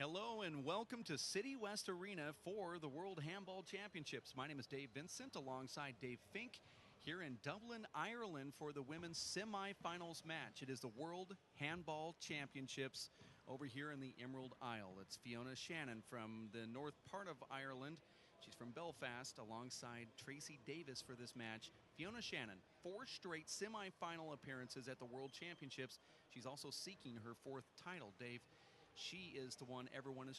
Hello and welcome to City West Arena for the World Handball Championships. My name is Dave Vincent alongside Dave Fink here in Dublin, Ireland for the women's semifinals match. It is the World Handball Championships over here in the Emerald Isle. It's Fiona Shannon from the north part of Ireland. She's from Belfast alongside Tracy Davis for this match. Fiona Shannon, 4 straight semifinal appearances at the World Championships. She's also seeking her 4th title. Dave, she is the one everyone is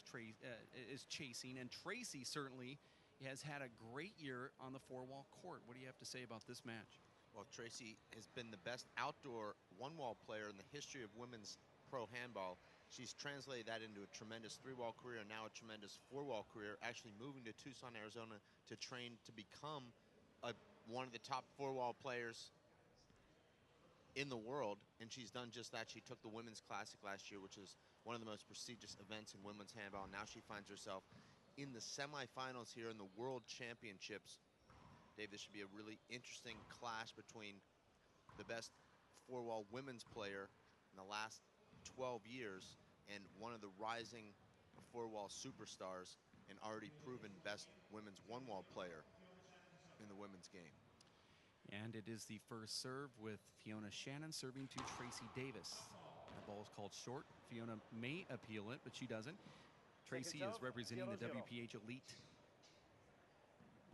chasing, and Tracy certainly has had a great year on the 4-wall court. What do you have to say about this match? Well, Tracy has been the best outdoor 1-wall player in the history of women's pro handball. She's translated that into a tremendous 3-wall career and now a tremendous 4-wall career, actually moving to Tucson, Arizona to train to become one of the top 4-wall players in the world, and she's done just that. She took the Women's Classic last year, which is one of the most prestigious events in women's handball. Now she finds herself in the semifinals here in the World Championships. Dave, this should be a really interesting clash between the best 4-wall women's player in the last 12 years and one of the rising 4-wall superstars and already proven best women's 1-wall player in the women's game. And it is the first serve with Fiona Shannon serving to Tracy Davis. The ball is called short. Fiona may appeal it, but she doesn't. Tracy is representing the WPH Elite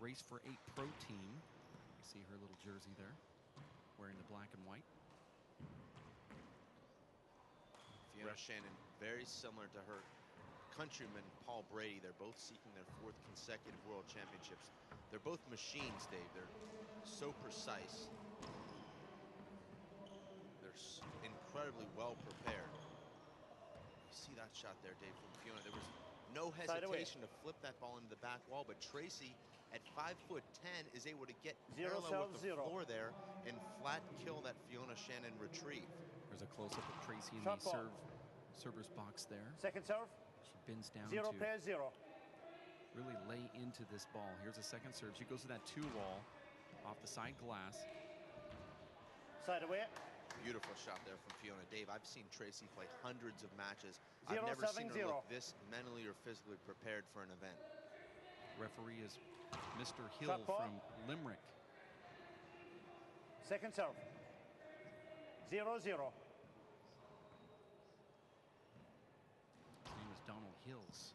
Race for 8 Pro team. You see her little jersey there, wearing the black and white. Fiona Shannon, very similar to her countryman Paul Brady. They're both seeking their 4th consecutive World Championships. They're both machines, Dave. They're so precise. They're incredibly well prepared. You see that shot there, Dave, from Fiona. There was no hesitation to flip that ball into the back wall, but Tracy at 5'10" is able to get parallel with the floor there and flat kill that Fiona Shannon retrieve. There's a close-up of Tracy in the server's box there. Second serve. She bends down 0 to pairs 0. Really lay into this ball. Here's a second serve. She goes to that 2-wall off the side glass. Side away. Beautiful shot there from Fiona. Dave, I've seen Tracy play hundreds of matches. I've never seen her look this mentally or physically prepared for an event. Referee is Mr. Hill from Limerick. Second serve. 0-0. His name is Donald Hills.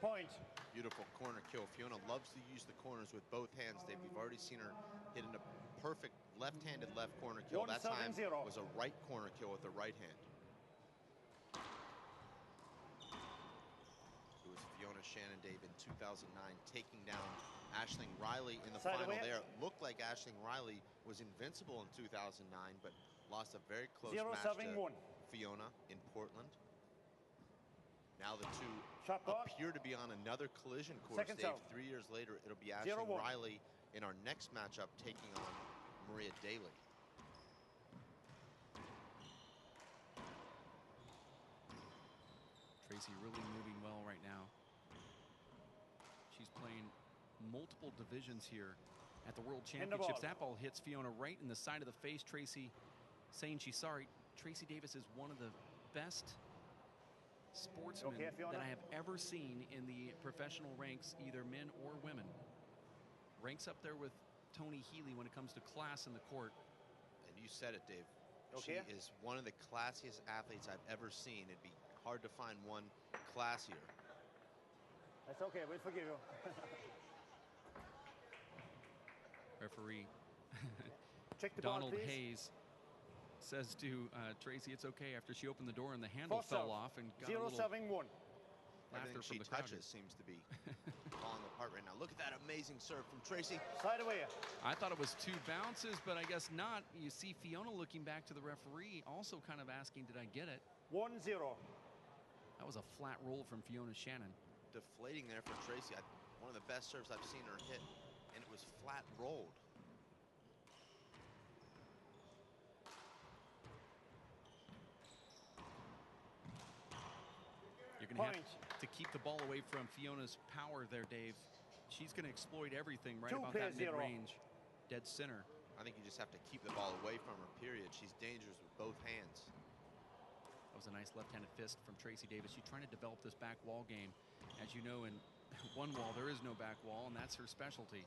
Point. Beautiful corner kill. Fiona loves to use the corners with both hands, Dave. We've already seen her hit a perfect left-handed left corner kill. That time was a right corner kill with the right hand. It was Fiona Shannon, Dave, in 2009, taking down Aisling Riley in the final there. It looked like Aisling Riley was invincible in 2009, but lost a very close match to Fiona in Portland. Now the two appear to be on another collision course, Dave. 3 years later, it'll be Aisling Riley in our next matchup taking on Maria Daly. Tracy really moving well right now. She's playing multiple divisions here at the World Championships. That ball hits Fiona right in the side of the face. Tracy saying she's sorry. Tracy Davis is one of the best sportsmen that I have ever seen in the professional ranks, either men or women. Ranks up there with Tony Healy when it comes to class in the court. And you said it, Dave. She is one of the classiest athletes I've ever seen. It'd be hard to find one classier. That's okay, we forgive you. Referee Check the Donald ball, Hayes says to Tracy it's okay after she opened the door and the handle fell off and got a little laughter from the crowd. Seems to be falling apart right now. Look at that amazing serve from Tracy. Side away. I thought it was 2 bounces, but I guess not. You see Fiona looking back to the referee, also kind of asking, did I get it? 1-0. That was a flat roll from Fiona Shannon. Deflating there for Tracy. One of the best serves I've seen her hit, and it was flat rolled. You're going to have to keep the ball away from Fiona's power there, Dave. She's going to exploit everything right about that mid-range, dead center. I think you just have to keep the ball away from her, period. She's dangerous with both hands. That was a nice left-handed fist from Tracy Davis. She's trying to develop this back wall game. As you know, in one wall, there is no back wall, and that's her specialty.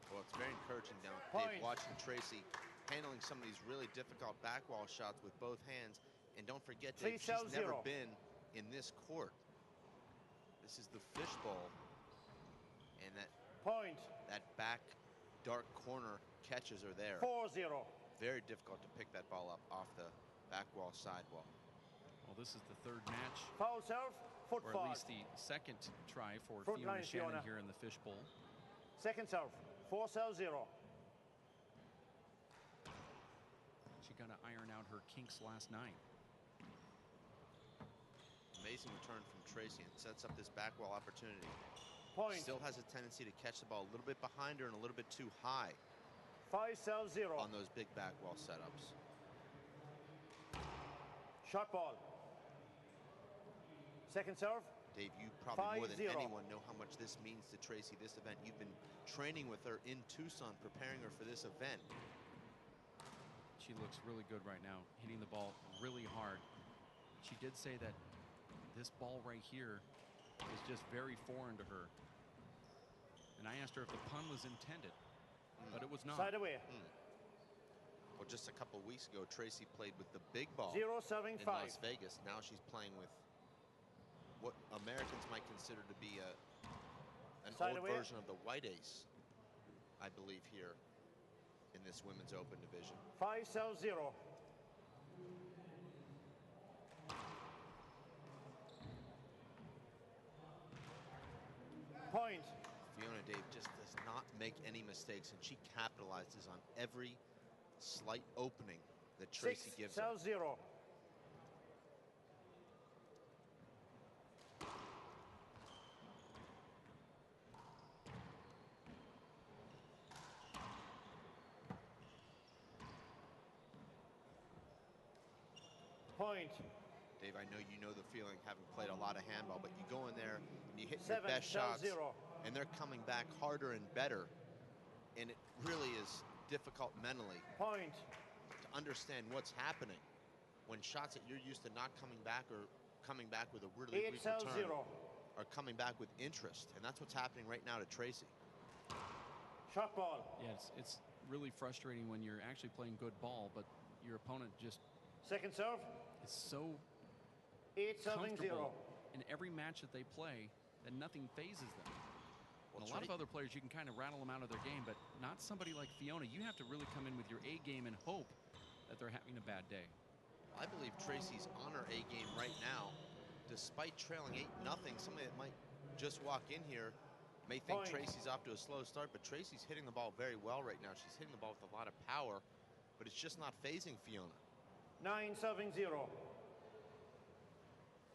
Well, it's very encouraging now, Point. Dave, watching Tracy handling some of these really difficult back wall shots with both hands. And don't forget, Dave, she's never been in this court. This is the fishbowl. And that back dark corner catches are there. 4-0. Very difficult to pick that ball up off the back wall, sidewall. Well, this is the third match, Foul serve, foot or fault. at least the second try for Front Fiona line, Shannon Fiona. here in the fishbowl. Second serve, 4-0. She got to iron out her kinks last night. Amazing return from Tracy, and sets up this back wall opportunity. Point. Still has a tendency to catch the ball a little bit behind her and a little bit too high 5-0. on those big back wall setups. Shot ball. Second serve. Dave, you probably more than 5-0. anyone know how much this means to Tracy, this event. You've been training with her in Tucson, preparing her for this event. She looks really good right now, hitting the ball really hard. She did say that this ball right here is just very foreign to her. And I asked her if the pun was intended, but it was not. Side away. Well, just a couple weeks ago, Tracy played with the big ball 0 serving in 5. Las Vegas. Now she's playing with what Americans might consider to be an Side old away. version of the white ace, I believe, here in this women's open division. 5-0. Point. Fiona, Dave, just does not make any mistakes, and she capitalizes on every slight opening that Tracy gives her. 6-0. Point. Dave, I know you know the feeling, having played a lot of handball, but you go in there and you hit 7-0. your best shots, and they're coming back harder and better, and it really is difficult mentally Point. to understand what's happening when shots that you're used to not coming back or coming back with a really weak return 8-0. are coming back with interest, and that's what's happening right now to Tracy. Shot ball. Yeah, it's really frustrating when you're actually playing good ball, but your opponent just Second serve. is so 8-0. comfortable in every match that they play that nothing phases them. And a lot of other players, you can kind of rattle them out of their game, but not somebody like Fiona. You have to really come in with your A game and hope that they're having a bad day. I believe Tracy's on her A game right now, despite trailing 8-0. Somebody that might just walk in here may think Point. Tracy's off to a slow start, but Tracy's hitting the ball very well right now. She's hitting the ball with a lot of power, but it's just not phasing Fiona. 9-0.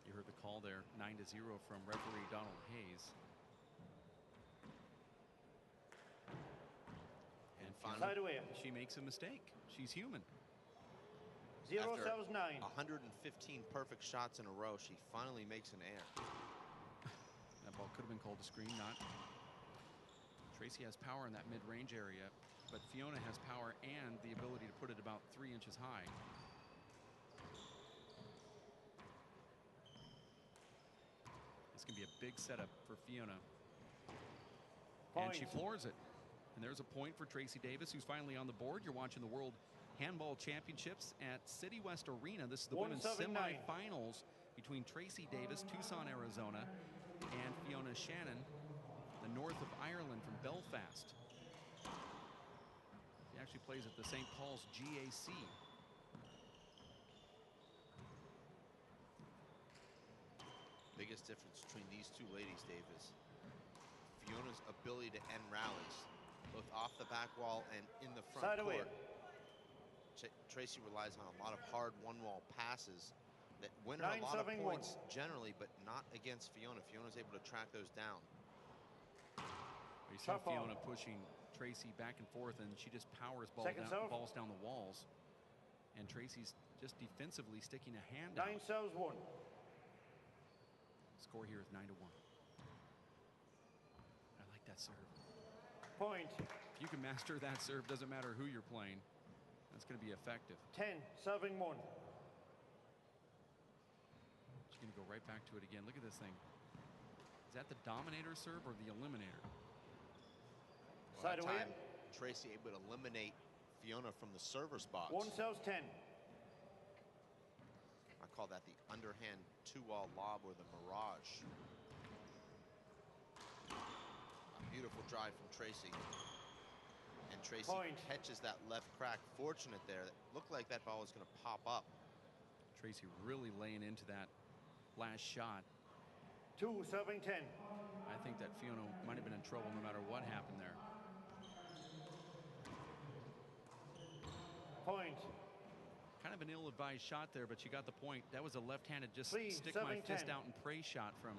You heard the call there, 9-0 from referee Donald Hayes. And Finally, Side away. she makes a mistake. She's human. 0 after serves 9. 115 perfect shots in a row, she finally makes an error. That ball could have been called a screen, not. Tracy has power in that mid-range area, but Fiona has power and the ability to put it about 3 inches high. This can be a big setup for Fiona. And she Point. floors it. And there's a point for Tracy Davis, who's finally on the board. You're watching the World Handball Championships at City West Arena. This is the women's 179. semifinals between Tracy Davis, Tucson, Arizona, and Fiona Shannon, the north of Ireland from Belfast. She actually plays at the St. Paul's GAC. Biggest difference between these two ladies, Dave, is Fiona's ability to end rallies, both off the back wall and in the front Side away. court. Tracy relies on a lot of hard one-wall passes that win her a lot of 9-7-1. points generally, but not against Fiona. Fiona's able to track those down. You saw Tough ball. Fiona pushing Tracy back and forth, and she just powers Second serve. balls down the walls. And Tracy's just defensively sticking a hand out. 9 serves 1. Score here is 9-1. I like that serve. Point. If you can master that serve, doesn't matter who you're playing. That's going to be effective. 10 serving 1. go right back to it again. Look at this thing. Is that the Dominator serve or the Eliminator? Well, Side that away. time, Tracy able to eliminate Fiona from the server's box. 1 serves 10. I call that the underhand two-wall lob or the mirage. A beautiful drive from Tracy. And Tracy Point. catches that left crack. Fortunate there. It looked like that ball was going to pop up. Tracy really laying into that last shot. 2 serving 10. I think that Fiona might have been in trouble no matter what happened there. Point. Kind of an ill-advised shot there, but she got the point. That was a left-handed just 3 stick my serving fist 10. out and pray shot from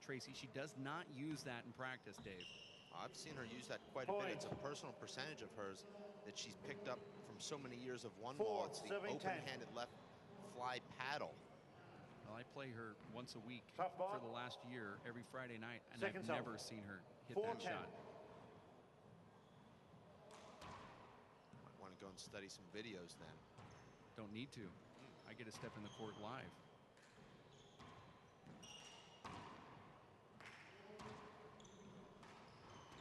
Tracy. She does not use that in practice, Dave. I've seen her use that quite a bit. It's a personal percentage of hers that she's picked up from so many years of one 4 wall. It's the serving 10. open-handed left fly paddle. Well, I play her once a week Tough ball. for the last year, every Friday night, and Second I've serve. never seen her hit 4-10. that shot. Might want to go and study some videos then. Don't need to. I get to step in the court live.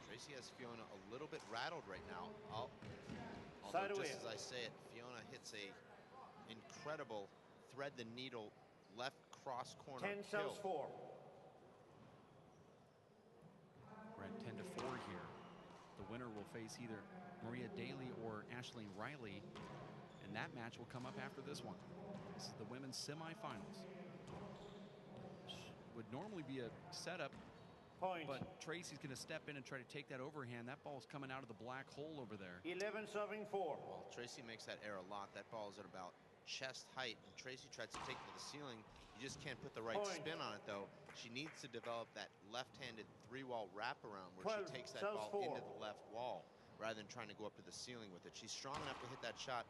Tracy has Fiona a little bit rattled right now. Side Although away. just as I say it, Fiona hits a incredible thread the needle left cross corner 10 serves kill. 4. We're at 10-4 here. The winner will face either Maria Daly or Ashleen Riley, and that match will come up after this one. This is the women's semifinals. Would normally be a setup, Point. but Tracy's going to step in and try to take that overhand. That ball's coming out of the black hole over there. 11 serving 4. Well, Tracy makes that error a lot. That ball is at about chest height, and Tracy tries to take it to the ceiling. You just can't put the right Point. spin on it, though. She needs to develop that left-handed three-wall wraparound where 12 she takes that serves ball 4. into the left wall rather than trying to go up to the ceiling with it. She's strong enough to hit that shot.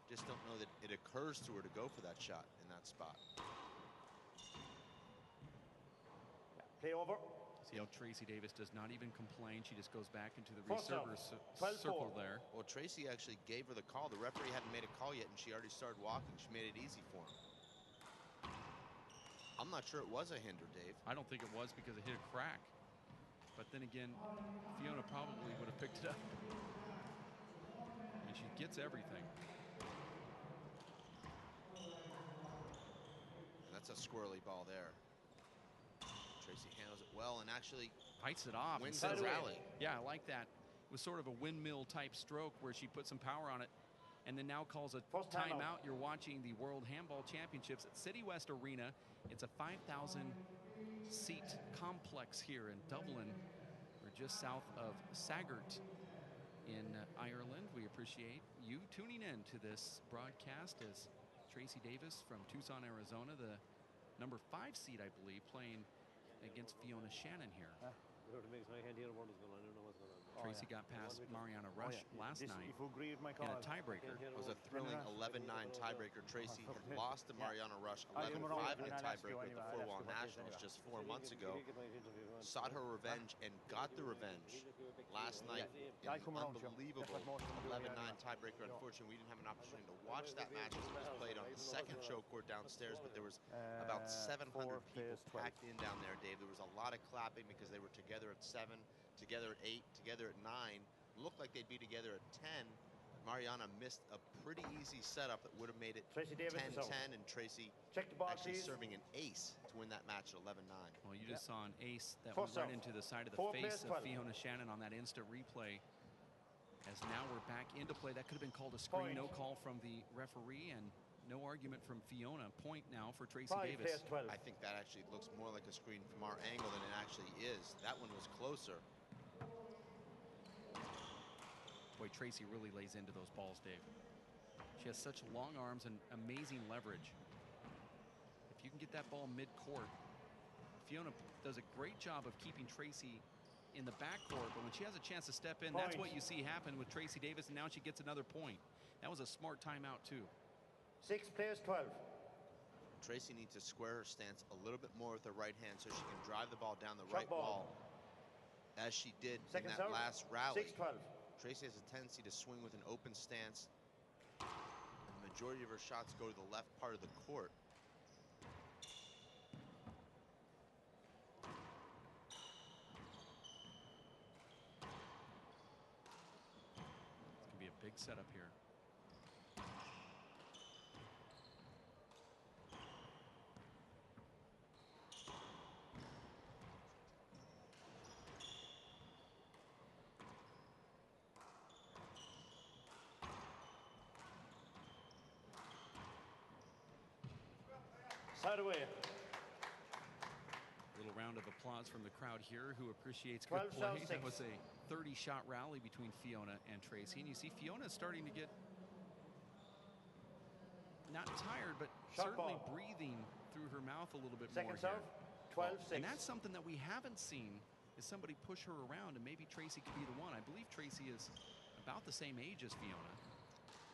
Just don't know that it occurs to her to go for that shot in that spot. Play over. See how Tracy Davis does not even complain. She just goes back into the First receiver out. 12-4. circle there. Well, Tracy actually gave her the call. The referee hadn't made a call yet, and she already started walking. She made it easy for him. I'm not sure it was a hinder, Dave. I don't think it was because it hit a crack. But then again, Fiona probably would have picked it up. And she gets everything. That's a squirrely ball there. Tracy handles it well and actually Bites it off. wins and the says- rally. Yeah, I like that. It was sort of a windmill type stroke where she put some power on it and then now calls a First timeout. timeout. You're watching the World Handball Championships at City West Arena. It's a 5,000 seat complex here in Dublin. We're just south of Sagart in Ireland. We appreciate you tuning in to this broadcast as Tracy Davis from Tucson, Arizona, the number 5 seed, I believe, playing against Fiona Shannon here. Tracy got past Mariana Rush last night If you agree with my in call, a tiebreaker. It was a thrilling 11-9 tiebreaker. Tracy had lost to Mariana Rush I'll come around 11-5 in a and I'll ask you tiebreaker at the anyway. Four Wall I'll ask you what Nationals they just 4 months ago. Sought her revenge and got the revenge last night in I'll the come around, sure. unbelievable That's what most of them do 11-9 anyway. tiebreaker. Unfortunately, we didn't have an opportunity to watch that match as it was played on the second show court downstairs, but there was about 700 4 people plays 12. packed in down there, Dave. There was a lot of clapping because they were together at 7, together at 8, together at 9. Looked like they'd be together at 10. Mariana missed a pretty easy setup that would have made it Tracy Davis is out. 10-10, and Tracy Check the ball, actually please. serving an ace to win that match at 11-9. Well, you just saw an ace that First went right out. into the side of the 4 face plays of 12. Fiona Shannon on that instant replay. As now we're back into play. That could have been called a screen. Point. No call from the referee and no argument from Fiona. Point now for Tracy 5 Davis. plays 12. I think that actually looks more like a screen from our angle than it actually is. That one was closer. Boy, Tracy really lays into those balls, Dave. She has such long arms and amazing leverage. If you can get that ball mid-court, Fiona does a great job of keeping Tracy in the backcourt, but when she has a chance to step in, that's Point. what you see happen with Tracy Davis, and now she gets another point. That was a smart timeout, too. 6 plays 12. Tracy needs to square her stance a little bit more with her right hand so she can drive the ball down the Shot right ball. wall, as she did Second in that serve. last rally. 6-12. Tracy has a tendency to swing with an open stance. And the majority of her shots go to the left part of the court. Big setup here. Side away. Little round of applause from the crowd here who appreciates good play. That was a 30-shot rally between Fiona and Tracy. And you see Fiona starting to get not tired, but certainly breathing through her mouth a little bit more here. 12-6. And that's something that we haven't seen, is somebody push her around, and maybe Tracy could be the one. I believe Tracy is about the same age as Fiona.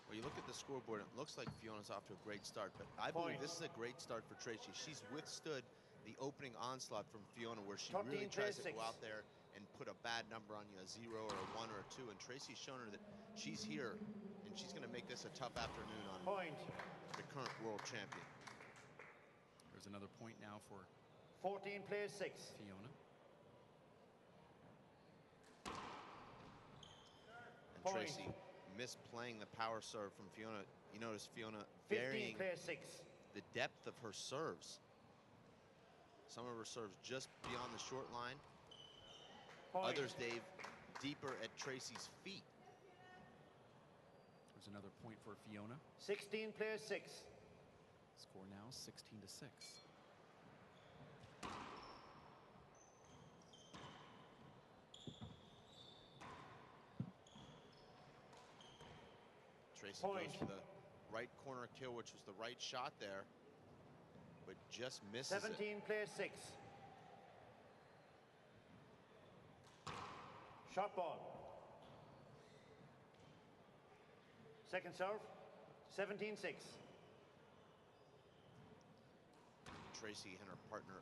Well, you look at the scoreboard, it looks like Fiona's off to a great start, but I believe this is a great start for Tracy. She's withstood the opening onslaught from Fiona, where she really tries to go out there and put a bad number on you, a 0 or a 1 or a 2, and Tracy's shown her that she's here, and she's going to make this a tough afternoon on the current world champion. There's another point now for 14 plays 6. Fiona. And Tracy misplaying the power serve from Fiona. You notice Fiona varying the depth of her serves. Some of her serves just beyond the short line. Others, Dave, deeper at Tracy's feet. There's another point for Fiona. 16 plays 6. Score now 16-6. Tracy goes for the right corner kill, which was the right shot there, but just misses 17 plays 6. Shot ball. Second serve. 17-6. Tracy and her partner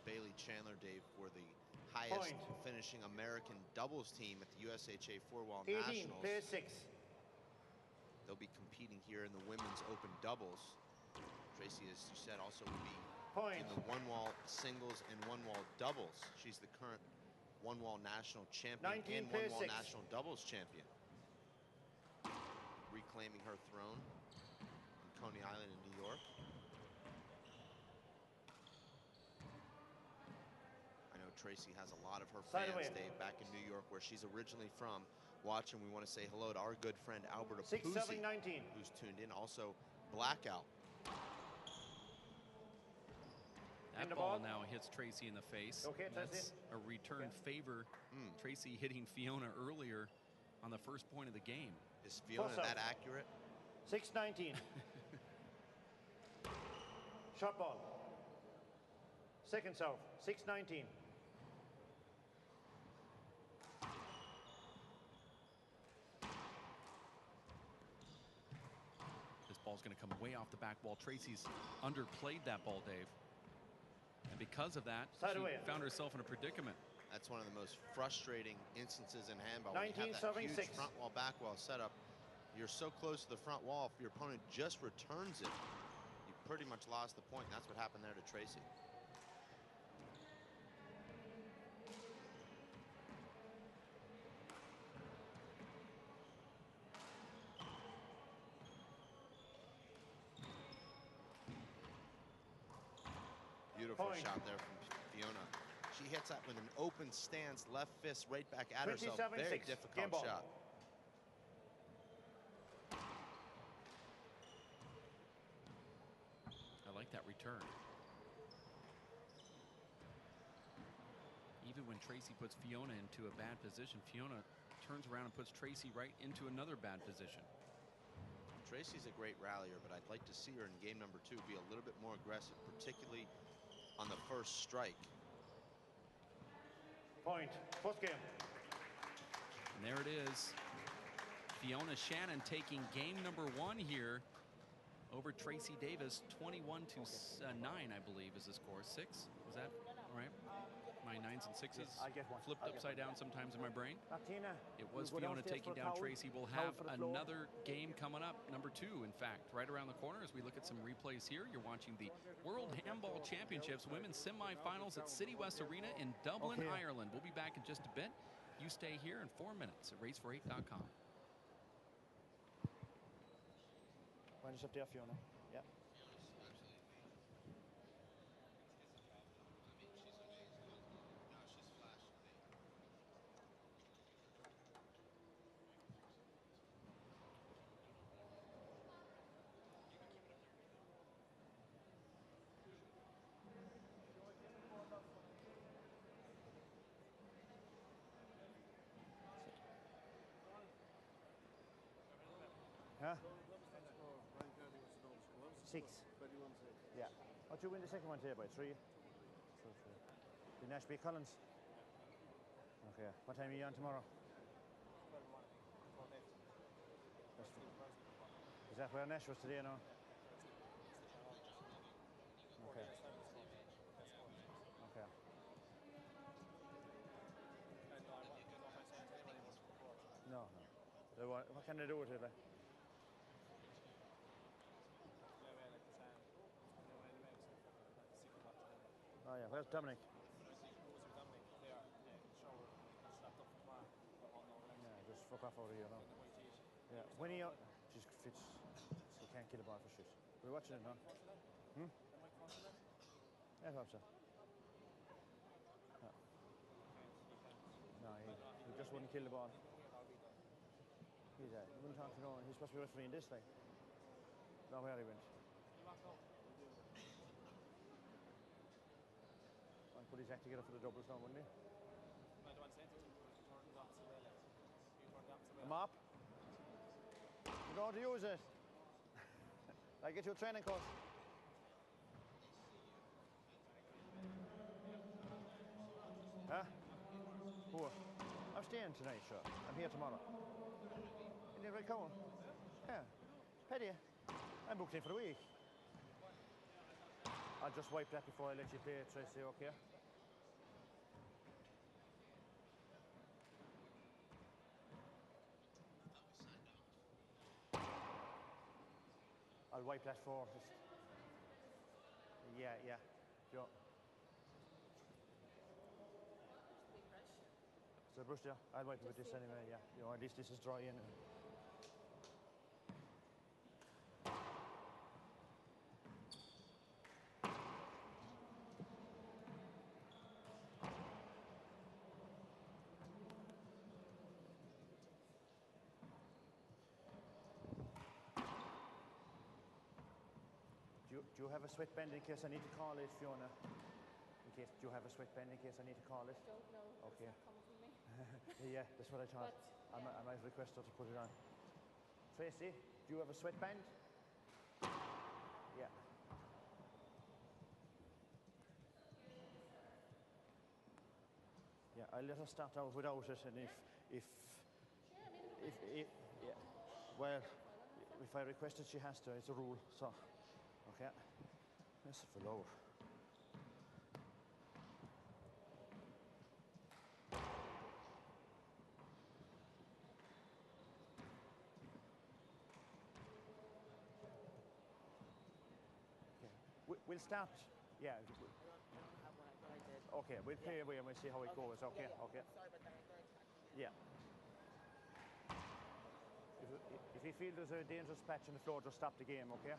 Bailey Chandler, Dave, were the highest finishing American doubles team at the USHA 4-wall 18 nationals. plays 6. They'll be competing here in the women's open doubles. Tracy, as you said, also will be in the one-wall singles and one-wall doubles. She's the current one-wall national champion and one-wall national doubles champion. Reclaiming her throne in Coney Island in New York. I know Tracy has a lot of her fans, Dave, back in New York, where she's originally from. Watching, we want to say hello to our good friend Alberta Pusi, who's tuned in. Also, Blackout. That ball now hits Tracy in the face. That's a return favor. Tracy hitting Fiona earlier on the first point of the game. Is Fiona that accurate? 6-19. Shot ball. Second serve. 6-19. This ball's going to come way off the back wall. Tracy's underplayed that ball, Dave. And because of that, she found herself in a predicament. That's one of the most frustrating instances in handball. When you have that huge front wall, back wall setup, you're so close to the front wall, if your opponent just returns it, you pretty much lost the point. That's what happened there to Tracy. Beautiful shot there from Fiona. She hits that with an open stance, left fist right back at herself. Very difficult shot. I like that return. Even when Tracy puts Fiona into a bad position, Fiona turns around and puts Tracy right into another bad position. Tracy's a great rallier, but I'd like to see her in game number 2 be a little bit more aggressive, particularly on the first strike. Point. First game. And there it is. Fiona Shannon taking game number 1 here over Tracy Davis. 21-9, I believe, is the score. 6? Was that all right? My 9s and 6s flipped upside down sometimes in my brain. It was Fiona taking down Tracy. We'll have another game coming up, number 2, in fact, right around the corner as we look at some replays here. You're watching the World Handball Championships Women's Semifinals at City West Arena in Dublin, Ireland. We'll be back in just a bit. You stay here in 4 minutes at race48.com. Wind us up there, Fiona. Yeah. Huh? 6. Yeah. What you win the second one today by 3? Did Nash beat Collins? Okay. What time are you on tomorrow? Is that where Nash was today now? Okay. Okay. No, no. What can they do with it? Like? Oh yeah, where's Dominic? Yeah, just fuck off over here now. Yeah, when he just fits, he can't kill a ball for shit. We're watching it now. Hmm? Yeah, I hope so. No, he just wouldn't kill the ball. He wouldn't talk to no one. He's supposed to be refereeing this thing. Not where he went. I'll put his act together for the doubles now, wouldn't he? A mop? You don't want to use it. I get you a training course. Huh? Who? I'm staying tonight, sure. I'm here tomorrow. You didn't really come? Yeah. Petty. I'm booked in for the week. I'll just wipe that before I let you play it, Tracy, okay? I'll wipe that for us. Yeah, yeah. Sure. So brush there. I'll wipe it with this anyway, yeah. You know, at least this is dry in. Do you have a sweatband in case I need to call it, Fiona? Do you have a sweatband in case I need to call it? Don't know. Okay. It's not coming from me. Yeah, that's what I thought. I might request her to put it on. Tracy, do you have a sweatband? Yeah. Yeah, I'll let her start out without it, and if yeah, well, if I request it, she has to. It's a rule, so okay. This is for low. We'll start. Yeah. Okay, we'll play away and we'll see how it goes. Okay, okay. Yeah. If you feel there's a dangerous patch on the floor, just stop the game, okay?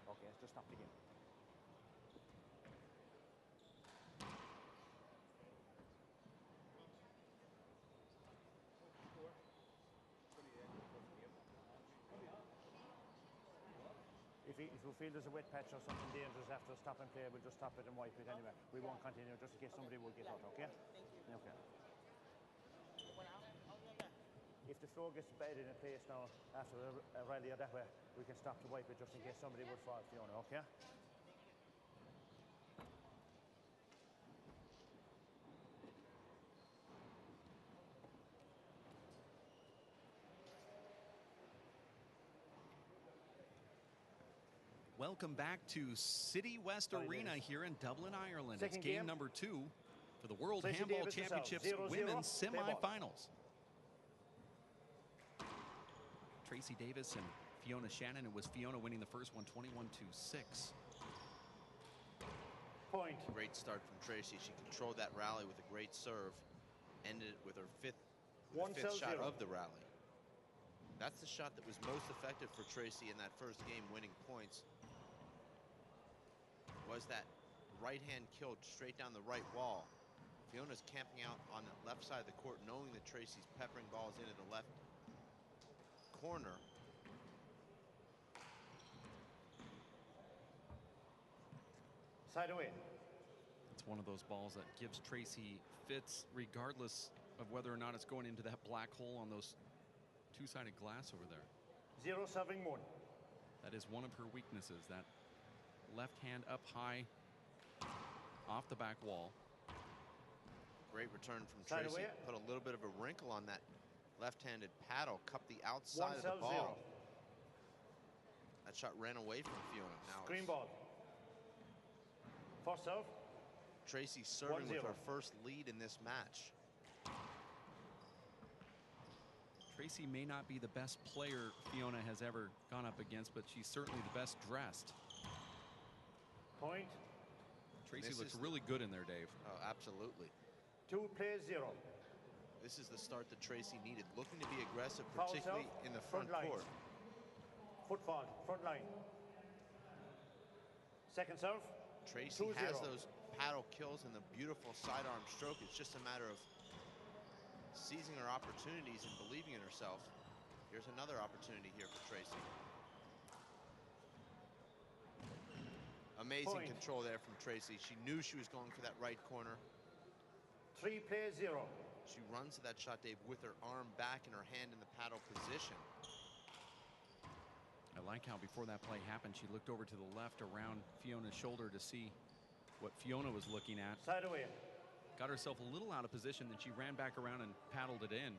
Okay, just stop the game. If we feel there's a wet patch or something dangerous after stop and play, we'll just stop it and wipe it anyway. We won't continue just in case somebody will get hurt, okay? Okay. If the floor gets bad in a place now after a rally or that way, we can stop to wipe it just in case somebody would fall, Fiona, okay? Welcome back to City West Arena here in Dublin, Ireland. Second it's game game. number 2 for the World Tracy Handball Davis herself. Championships 0-0. Women's Play ball. semifinals. Tracy Davis and Fiona Shannon. It was Fiona winning the first one, 21-6. Point. Great start from Tracy. She controlled that rally with a great serve. Ended it with her fifth shot of the rally. That's the shot that was most effective for Tracy in that first game, winning points. Was that right hand kill straight down the right wall. Fiona's camping out on the left side of the court, knowing that Tracy's peppering balls into the left corner. Side away. It's one of those balls that gives Tracy fits regardless of whether or not it's going into that black hole on those two-sided glass over there. 0 serving 1. That is one of her weaknesses, that left hand up high off the back wall. Great return from Side Tracy. away. Put a little bit of a wrinkle on that left-handed paddle, cupped the outside of the ball. 0. That shot ran away from Fiona. Now Green ball. First serve. Tracy serving with 1-0. her first lead in this match. Tracy may not be the best player Fiona has ever gone up against, but she's certainly the best dressed. Point. Tracy This looks is really good in there, Dave. Oh, absolutely. 2 plays 0. This is the start that Tracy needed, looking to be aggressive, Foul particularly serve, in the front front line. court. Football. Front line. Second serve. Tracy 2-0. has those paddle kills and the beautiful sidearm stroke. It's just a matter of seizing her opportunities and believing in herself. Here's another opportunity here for Tracy. Amazing Point. control there from Tracy. She knew she was going for that right corner. 3 plays 0. She runs to that shot, Dave, with her arm back and her hand in the paddle position. I like how before that play happened, she looked over to the left around Fiona's shoulder to see what Fiona was looking at. Side away. Got herself a little out of position, then she ran back around and paddled it in.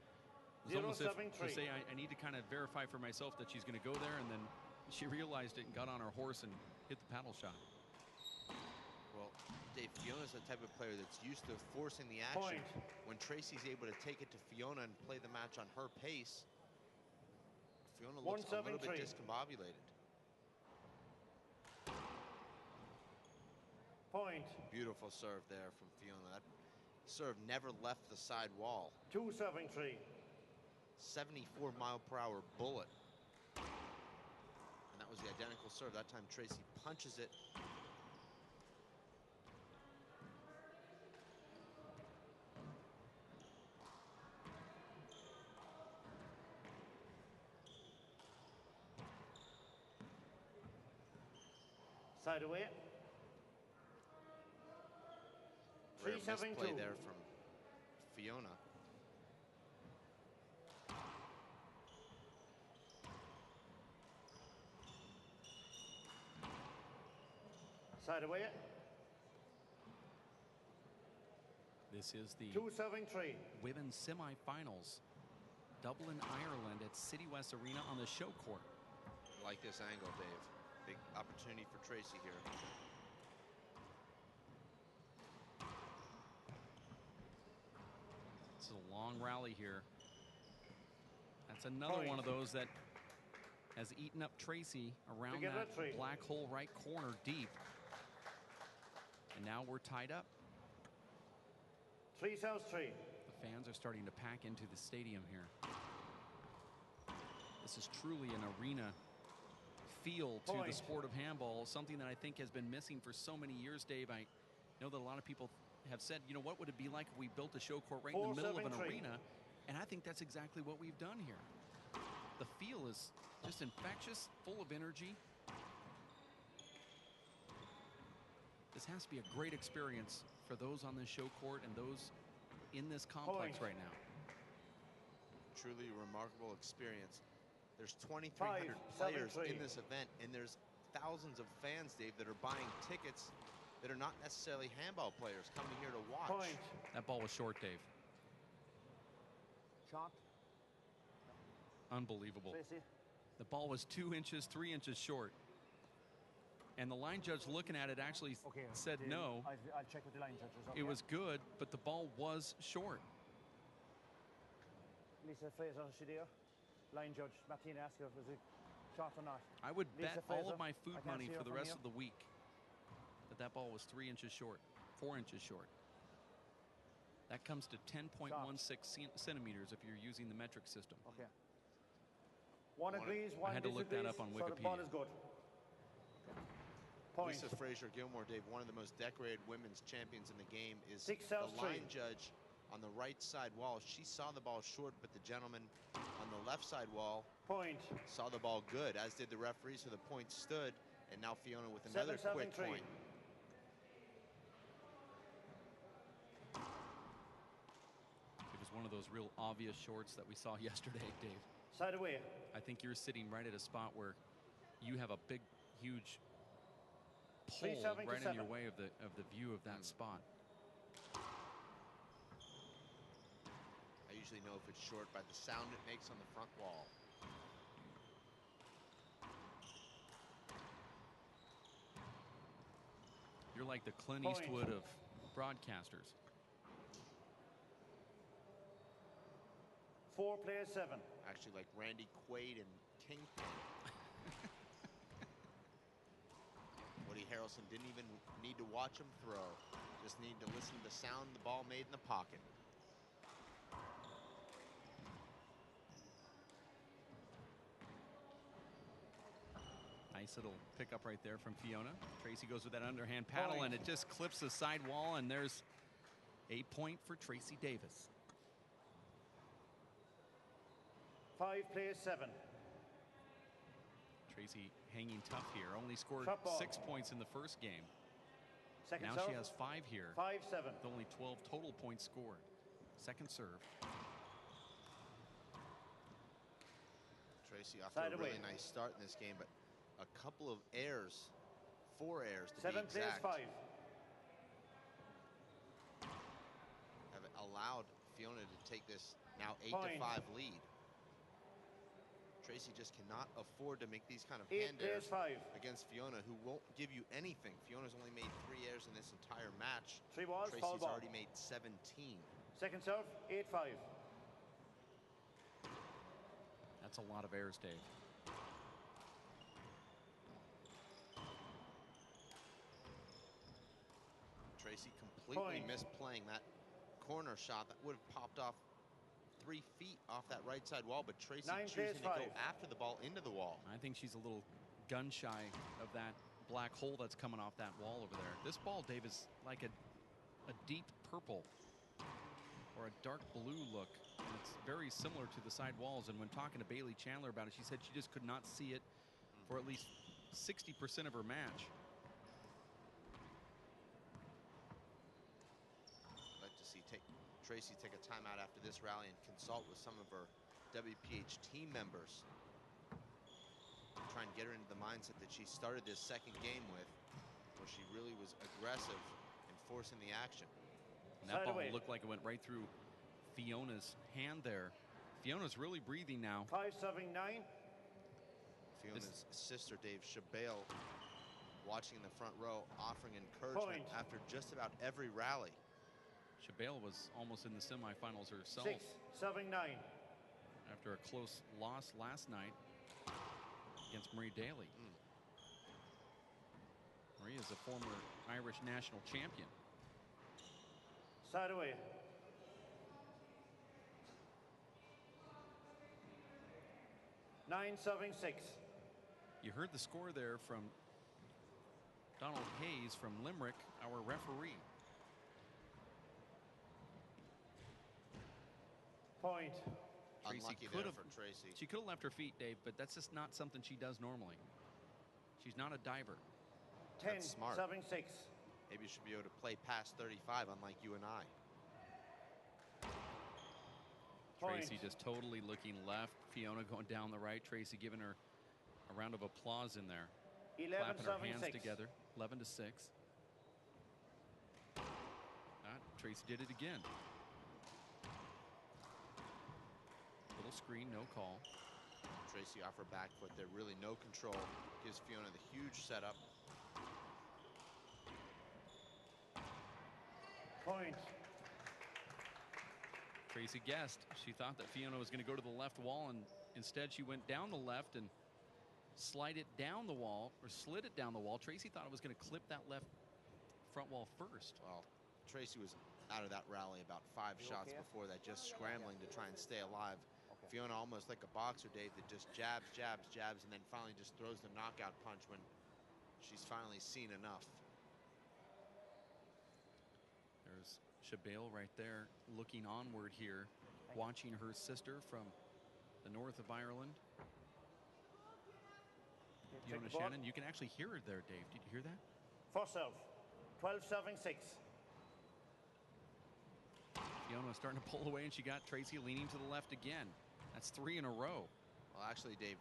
It was 0 almost if serving to 3. say, I need to kind of verify for myself that she's going to go there, and then she realized it and got on her horse and hit the paddle shot. Well, Dave, Fiona's the type of player that's used to forcing the action. Point. When Tracy's able to take it to Fiona and play the match on her pace, Fiona looks a little bit 1-7-3. discombobulated. Point. Beautiful serve there from Fiona. That serve never left the side wall. 2 serving 3. 74-mile-per-hour bullet. And that was the identical serve. That time Tracy punches it. Side away. Rare 3 serving misplay 2. there from Fiona. Side away. This is the 2 serving 3. women's semifinals. Dublin, Ireland at City West Arena on the show court. Like this angle, Dave. Big opportunity for Tracy here. This is a long rally here. That's another Point. one of those that has eaten up Tracy around Together that 3. black hole right corner deep. And now we're tied up. 3 serves 3. The fans are starting to pack into the stadium here. This is truly an arena feel to the Point. sport of handball, something that I think has been missing for so many years, Dave. I know that a lot of people have said, you know, what would it be like if we built a show court right in the 4 middle of an serving 3. arena? And I think that's exactly what we've done here. The feel is just infectious, full of energy. This has to be a great experience for those on this show court and those in this complex Point. right now. Truly a remarkable experience. There's 2,300 5, players 7-3. in this event, and there's thousands of fans, Dave, that are buying tickets that are not necessarily handball players coming here to watch. Point. That ball was short, Dave. Shot. Unbelievable. Tracy. The ball was 2 inches, 3 inches short. And the line judge looking at it actually Okay. said Dave, no. I'll check with the line judges. Okay? It was good, but the ball was short. Lisa Fraser, is she there? Line judge Martina asked her if it was a shot or not. I would Lisa bet all Fraser, of my food I can't money see her for the from rest here. of the week that that ball was 3 inches short, 4 inches short. That comes to 10.16 centimeters if you're using the metric system. Okay. One agrees, one I had to look that disagrees, up on so the ball Wikipedia. is good. Point. Lisa Fraser-Gilmore, Dave, one of the most decorated women's champions in the game, is Six the serves line three. judge on the right side wall. She saw the ball short, but the gentleman on the left side wall Point. saw the ball good, as did the referee, so the point stood. And now Fiona with another quick point. It was one of those real obvious shorts that we saw yesterday, Dave. Side away. I think you're sitting right at a spot where you have a big, huge pole right in your way of the view of that spot. I usually know if it's short by the sound it makes on the front wall. You're like the Clint Eastwood of broadcasters. 4 players 7. Actually, like Randy Quaid and Kingpin. Woody Harrelson didn't even need to watch him throw. Just need to listen to the sound the ball made in the pocket. Nice little pickup right there from Fiona. Tracy goes with that underhand paddle, and it just clips the side wall, and there's a point for Tracy Davis. 5 players 7. Tracy hanging tough here. Only scored 6 points in the first game. Second now serve. she has 5 here. 5-7. With only 12 total points scored. Second serve. Tracy off to a really nice start in this game, but a couple of errors, 4 errors to 7 be exact, players 5. have allowed Fiona to take this now 8-5 lead. Tracy just cannot afford to make these kind of hand errors against Fiona, who won't give you anything. Fiona's only made 3 errors in this entire match. 3 balls, Tracy's already made 17. Second serve, 8-5. That's a lot of errors, Dave. Tracy completely misplaying that corner shot that would have popped off 3 feet off that right side wall, but Tracy choosing to go after the ball into the wall. I think she's a little gun shy of that black hole that's coming off that wall over there. This ball, Dave, is like a deep purple or a dark blue look. And it's very similar to the side walls. And when talking to Bailey Chandler about it, she said she just could not see it for at least 60% of her match. Tracy take a timeout after this rally and consult with some of her WPH team members. Try and get her into the mindset that she started this second game with, where she really was aggressive in forcing the action. And that ball looked like it went right through Fiona's hand there. Fiona's really breathing now. 5-7-9. Fiona's sister, Dave Chabale, watching in the front row, offering encouragement after just about every rally. Chabale was almost in the semifinals herself. 6-7-9. After a close loss last night against Marie Daly. Marie is a former Irish national champion. Side away. Nine serving 6. You heard the score there from Donald Hayes from Limerick, our referee. Point. Unlucky there for Tracy. She could have left her feet, Dave, but that's just not something she does normally. She's not a diver. 10 smart. serving 6. Maybe you should be able to play past 35, unlike you and I. Tracy just totally looking left. Fiona going down the right. Tracy giving her a round of applause in there. 11 clapping her hands 6. together. 11-6. Tracy did it again. Little screen, no call. Tracy off her back foot there, really no control. Gives Fiona the huge setup. Point. Tracy guessed. She thought that Fiona was going to go to the left wall, and instead she went down the left and slid it down the wall. Tracy thought it was going to clip that left front wall first. Well, Tracy was out of that rally about 5 shots before that, just scrambling to try and stay alive. Fiona almost like a boxer, Dave, that just jabs, jabs, jabs, and then finally just throws the knockout punch when she's finally seen enough. There's Shabale right there looking onward here, watching her sister from the north of Ireland. Fiona Shannon, you can actually hear her there, Dave. Did you hear that? First serve, 12 serving 6. Fiona starting to pull away, and she got Tracy leaning to the left again. That's 3 in a row. Well, actually, Dave,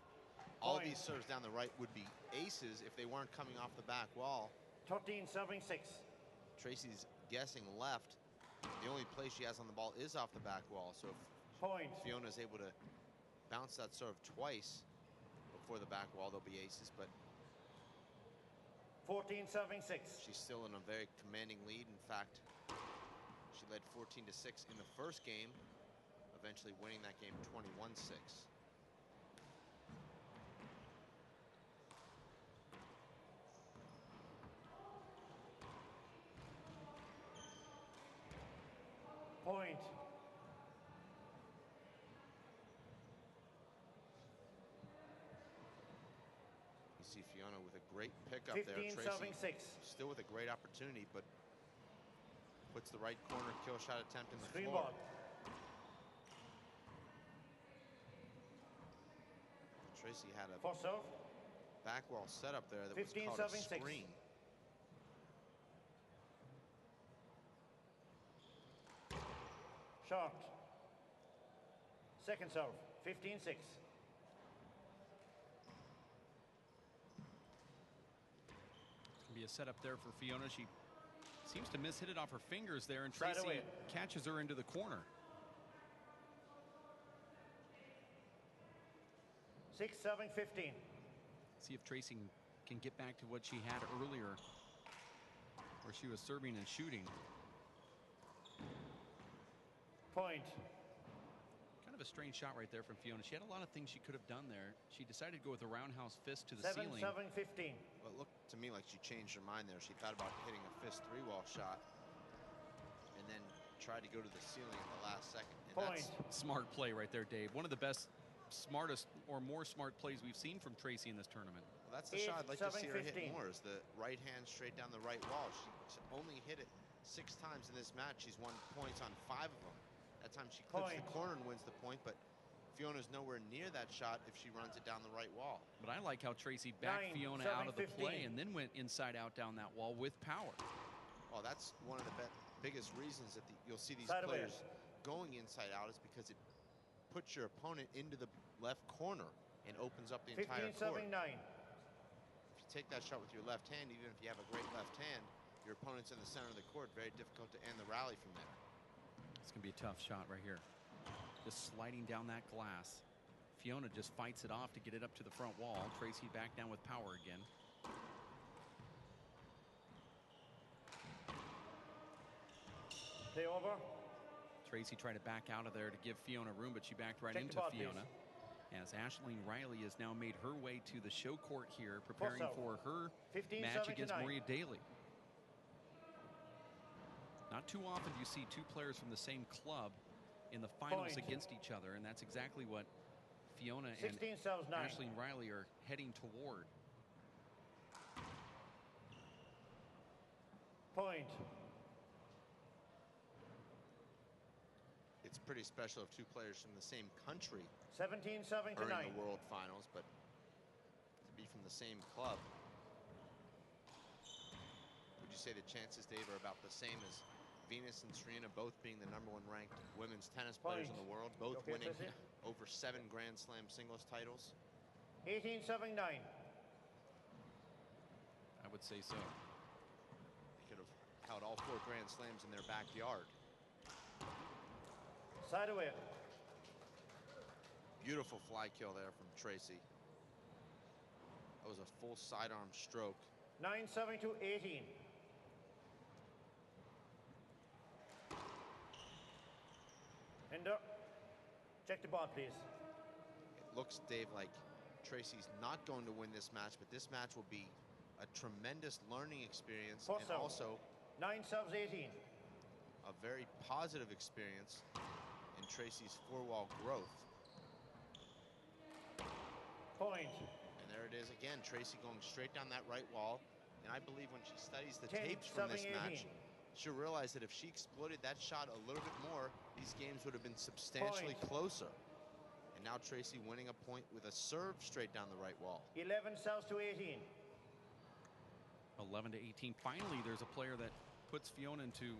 all these serves down the right would be aces if they weren't coming off the back wall. 13 serving 6. Tracy's guessing left. The only place she has on the ball is off the back wall. So if Fiona's able to bounce that serve twice before the back wall, there'll be aces. But 14 serving 6. She's still in a very commanding lead. In fact, she led 14-6 in the first game, eventually winning that game 21-6. Point. You see Fiona with a great pickup 15 there. Tracy serving 6. still with a great opportunity, but puts the right corner kill shot attempt in the Screen floor. ball. Tracy had a First serve, back wall setup there that was 15 called a serving 6. screen. Short. Second serve, 15-6. Be a setup there for Fiona. She seems to hit it off her fingers there, and Right Tracy away. catches her into the corner. 6 serving 15. See if Tracy can get back to what she had earlier, where she was serving and shooting. Point. Kind of a strange shot right there from Fiona. She had a lot of things she could have done there. She decided to go with a roundhouse fist to the 7 ceiling. serving 15. Well, it looked to me like she changed her mind there. She thought about hitting a fist 3-wall shot and then tried to go to the ceiling at the last second. And Point. that's Smart play right there, Dave. One of the best, smartest, or more smart plays we've seen from Tracy in this tournament. well, that's the 8 shot I'd like to serving see her hit 15. more, is the right hand straight down the right wall. She's only hit it 6 times in this match. She's won points on 5 of them. That time she clips the Point. corner and wins the point, but Fiona's nowhere near that shot if she runs it down the right wall. But I like how Tracy backed 9 Fiona serving out of the play 15. and then went inside out down that wall with power. Well, that's one of the biggest reasons that you'll see these Side away. players going inside out, is because it puts your opponent into the left corner and opens up the 15 entire court. serving 9. If you take that shot with your left hand, even if you have a great left hand, your opponent's in the center of the court. Very difficult to end the rally from there. It's going to be a tough shot right here. Just sliding down that glass. Fiona just fights it off to get it up to the front wall. Tracy back down with power again. Play over. Tracy tried to back out of there to give Fiona room, but she backed right Check the into ball, Fiona. As Ashleen Riley has now made her way to the show court here, preparing out. for her 15 match serving against to 9. Maria Daly. Not too often do you see two players from the same club in the finals Point. against each other, and that's exactly what Fiona and 16 serves 9. Ashleen Riley are heading toward. Point. It's pretty special if two players from the same country 17 serving to are 9. in the World Finals, but to be from the same club, would you say the chances, Dave, are about the same as Venus and Serena both being the #1 ranked women's tennis players in the world, both Okay, winning Tracy. over 7 Grand Slam singles titles? 18 serving 9. I would say so. They could have held all 4 Grand Slams in their backyard. Side away. Beautiful fly kill there from Tracy. That was a full sidearm stroke. 9 serving to 18. Hinder. Check the ball, please. It looks, Dave, like Tracy's not going to win this match, but this match will be a tremendous learning experience Four and serve. also 9 serves 18. a very positive experience in Tracy's 4-wall growth. Point. And there it is again, Tracy going straight down that right wall. And I believe when she studies the 10, tapes from this 7, match, 18. she'll realize that if she exploited that shot a little bit more, these games would have been substantially closer. And now Tracy winning a point with a serve straight down the right wall. 11 south to 18. 11 to 18. Finally, there's a player that puts Fiona into,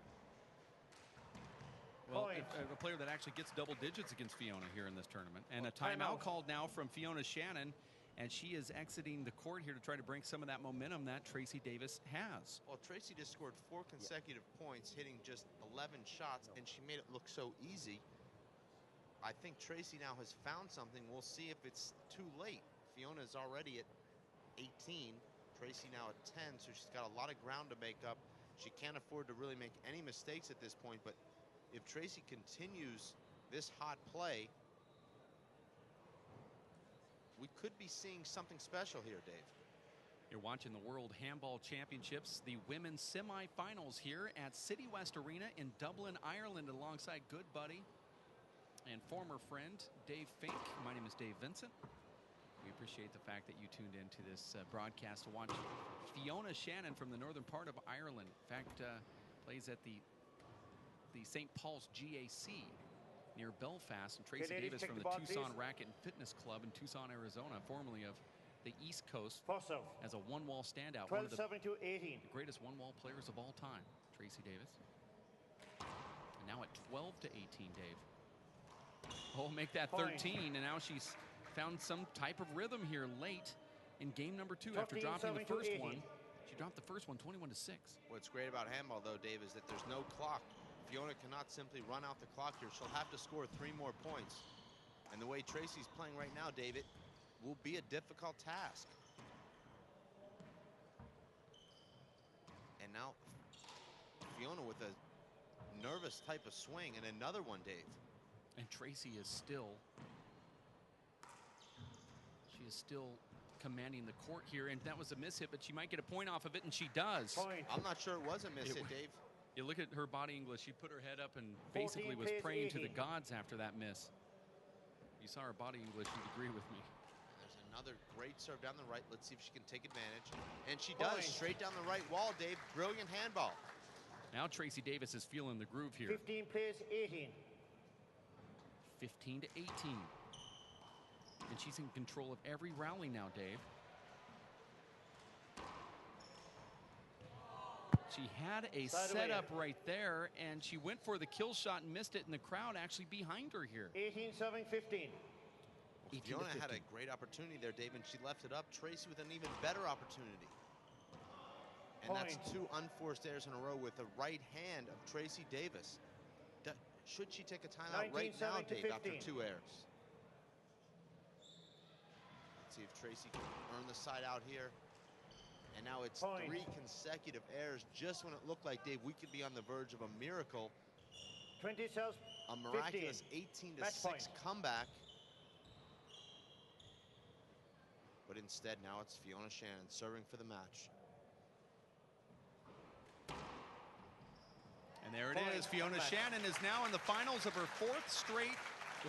well, a player that actually gets double digits against Fiona here in this tournament. And a timeout called now from Fiona Shannon, and she is exiting the court here to try to bring some of that momentum that Tracy Davis has. Well, Tracy just scored 4 consecutive points, hitting just 11 shots, and she made it look so easy. I think Tracy now has found something. We'll see if it's too late. Fiona is already at 18. Tracy now at 10, so she's got a lot of ground to make up. She can't afford to really make any mistakes at this point, but if Tracy continues this hot play, we could be seeing something special here, Dave. You're watching the World Handball Championships, the women's semifinals here at City West Arena in Dublin, Ireland, alongside good buddy and former friend Dave Fink. My name is Dave Vincent. We appreciate the fact that you tuned into this broadcast to watch Fiona Shannon from the northern part of Ireland. In fact, plays at the St. Paul's GAC near Belfast. And Tracy Davis from the Tucson Racket and Fitness Club in Tucson, Arizona, formerly of the East Coast, as a one-wall standout. 12, one of the 7 to 18. greatest one-wall players of all time, Tracy Davis. And now at 12 to 18, Dave. Oh, make that 13, and now she's found some type of rhythm here late in game number 2 after dropping the first one. She dropped the first one 21 to 6. What's great about handball, though, Dave, is that there's no clock. Fiona cannot simply run out the clock here. She'll have to score 3 more points. And the way Tracy's playing right now, David, will be a difficult task. And now Fiona with a nervous type of swing, and another one, Dave. And Tracy is still, commanding the court here, and that was a miss hit, but she might get a point off of it, and she does. Point. I'm not sure it was a miss hit, Dave. You look at her body English, she put her head up and basically was praying to the gods after that miss. You saw her body English, you'd agree with me. There's another great serve down the right. Let's see if she can take advantage. And she does, straight down the right wall, Dave. Brilliant handball. Now Tracy Davis is feeling the groove here. 15 plays 18. 15 to 18. And she's in control of every rally now, Dave. She had a setup right there, and she went for the kill shot and missed it, and the crowd actually behind her here. 18, 7, 15. Fiona had a great opportunity there, Dave, and she left it up. Tracy with an even better opportunity. And that's 2 unforced errors in a row with the right hand of Tracy Davis. Should she take a timeout right now, Dave, after 2 errors? Let's see if Tracy can earn the side out here. And now it's 3 consecutive errors just when it looked like, Dave, we could be on the verge of a miracle. 20 cells, a miraculous 18 to 6 comeback. But instead, now it's Fiona Shannon serving for the match. And there it is. Fiona Shannon is now in the finals of her 4th straight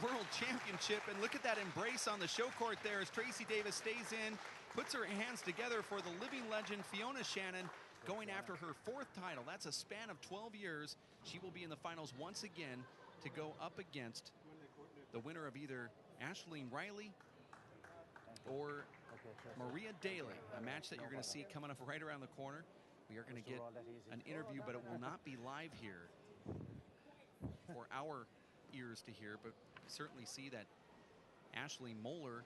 World Championship. And look at that embrace on the show court there as Tracy Davis stays in, puts her hands together for the living legend Fiona Shannon, going after her 4th title. That's a span of 12 years. She will be in the finals once again to go up against the winner of either Ashleen Riley or Maria Daly, a match that you're going to see coming up right around the corner. We are going to get an interview, but it will not be live here for our ears to hear, but certainly see that Ashley Moeller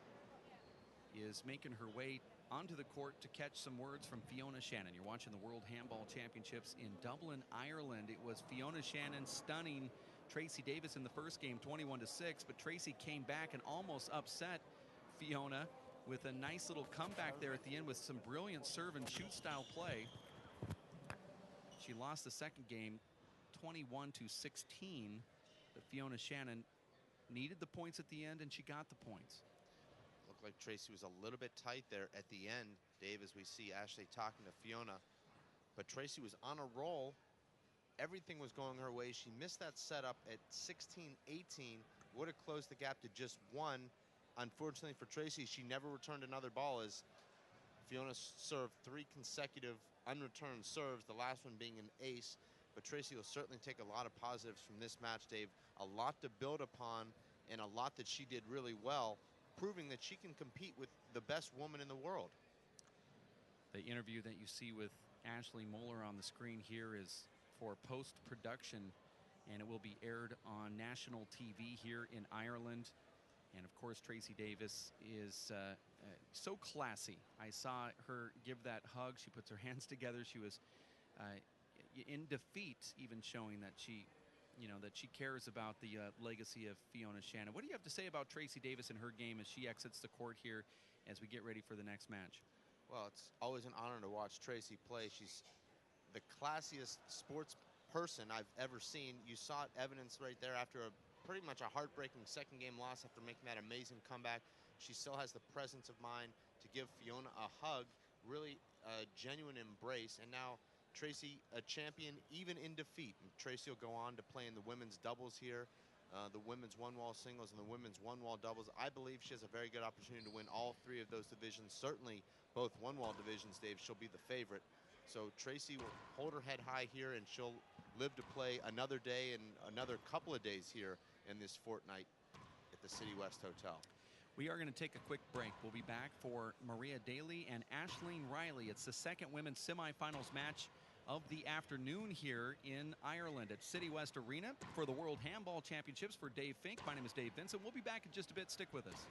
is making her way onto the court to catch some words from Fiona Shannon. You're watching the World Handball Championships in Dublin, Ireland. It was Fiona Shannon stunning Tracy Davis in the first game, 21 to 6, but Tracy came back and almost upset Fiona with a nice little comeback there at the end with some brilliant serve and shoot style play. She lost the second game 21 to 16, but Fiona Shannon needed the points at the end, and she got the points. Looked like Tracy was a little bit tight there at the end, Dave, as we see Ashley talking to Fiona. But Tracy was on a roll. Everything was going her way. She missed that setup at 16-18, would have closed the gap to just 1, unfortunately for Tracy, she never returned another ball as Fiona served 3 consecutive unreturned serves, the last one being an ace. But Tracy will certainly take a lot of positives from this match, Dave. A lot to build upon and a lot that she did really well, proving that she can compete with the best woman in the world. The interview that you see with Ashley Moeller on the screen here is for post-production, and it will be aired on national TV here in Ireland. And of course, Tracy Davis is so classy. I saw her give that hug. She puts her hands together. She was in defeat, even showing that she, that she cares about the legacy of Fiona Shannon. What do you have to say about Tracy Davis and her game as she exits the court here as we get ready for the next match? Well, it's always an honor to watch Tracy play. She's the classiest sports person I've ever seen. You saw evidence right there after pretty much a heartbreaking second game loss after making that amazing comeback. She still has the presence of mind to give Fiona a hug, really a genuine embrace. And now Tracy, a champion even in defeat. And Tracy will go on to play in the women's doubles here, the women's one-wall singles and the women's one-wall doubles. I believe she has a very good opportunity to win all 3 of those divisions. Certainly both one-wall divisions, Dave. She'll be the favorite. So Tracy will hold her head high here, and she'll live to play another day and another couple of days here in this fortnight at the City West Hotel. We are going to take a quick break. We'll be back for Maria Daly and Ashleen Riley. It's the second women's semifinals match of the afternoon here in Ireland at City West Arena for the World Handball Championships. For Dave Fink, my name is Dave Vincent. We'll be back in just a bit. Stick with us.